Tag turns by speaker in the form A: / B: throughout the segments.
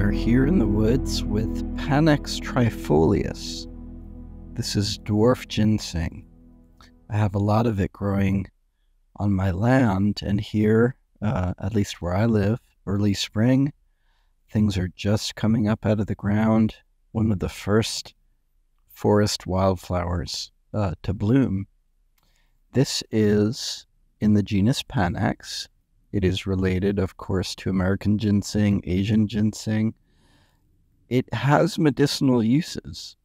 A: are here in the woods with Panax trifolius. This is dwarf ginseng. I have a lot of it growing on my land, and here, at least where I live, early spring, things are just coming up out of the ground. One of the first forest wildflowers to bloom. This is in the genus Panax. It is related, of course, to American ginseng, Asian ginseng. It has medicinal uses,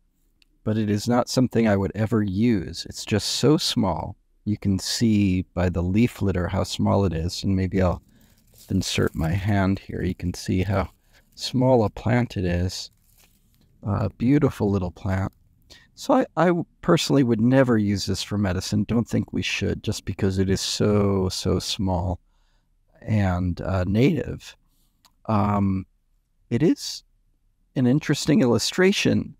A: but it is not something I would ever use. It's just so small. You can see by the leaf litter how small it is, and maybe I'll insert my hand here. You can see how small a plant it is. A beautiful little plant. So I personally would never use this for medicine. Don't think we should, just because it is so small and native. It is an interesting illustration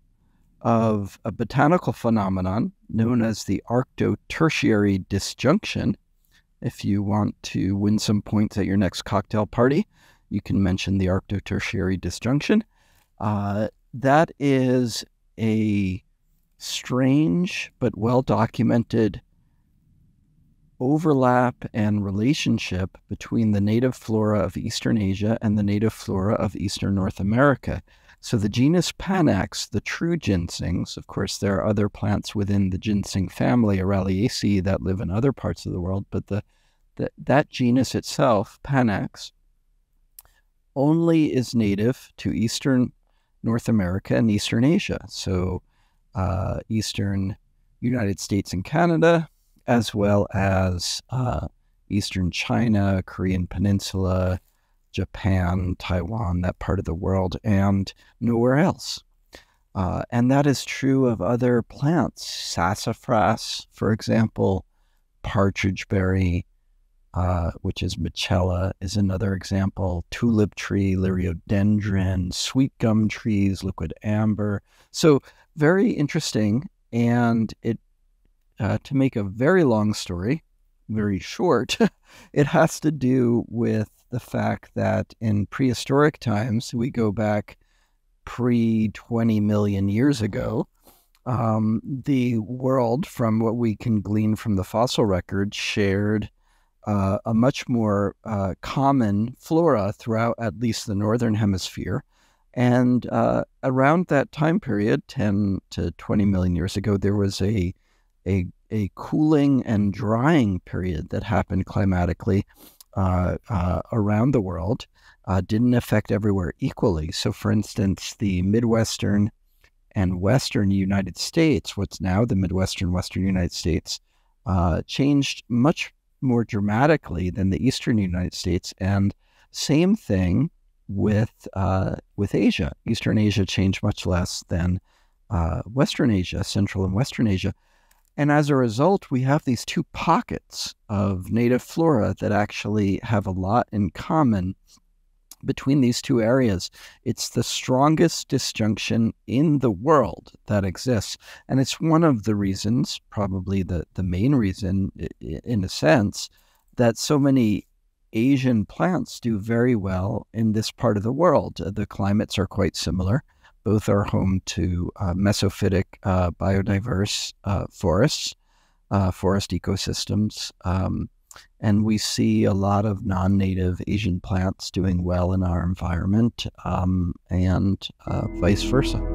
A: of a botanical phenomenon known as the arcto tertiary disjunction. If you want to win some points at your next cocktail party, you can mention the arcto tertiary disjunction. That is a strange but well-documented overlap and relationship between the native flora of Eastern Asia and the native flora of Eastern North America. So the genus Panax, the true ginsengs, of course there are other plants within the ginseng family, Araliaceae, that live in other parts of the world, but that genus itself, Panax, only is native to Eastern North America and Eastern Asia. So Eastern United States and Canada, as well as Eastern China, Korean Peninsula, Japan, Taiwan, that part of the world, and nowhere else. And that is true of other plants. Sassafras, for example, partridgeberry, which is Michella, is another example. Tulip tree, liriodendron, sweet gum trees, liquid amber. So very interesting. And it, to make a very long story very short, it has to do with the fact that in prehistoric times, we go back pre-20 million years ago, the world, from what we can glean from the fossil record, shared a much more common flora throughout at least the northern hemisphere. And around that time period, 10 to 20 million years ago, there was a cooling and drying period that happened climatically around the world. Didn't affect everywhere equally. So for instance, the Midwestern and Western United States, what's now the Midwestern Western United States, changed much more dramatically than the Eastern United States. And same thing with Asia. Eastern Asia changed much less than Western Asia, Central and Western Asia. And as a result, we have these two pockets of native flora that actually have a lot in common between these two areas. It's the strongest disjunction in the world that exists. And it's one of the reasons, probably the main reason in a sense, that so many Asian plants do very well in this part of the world. The climates are quite similar. Both are home to mesophytic, biodiverse forests, forest ecosystems. And we see a lot of non-native Asian plants doing well in our environment, and vice versa.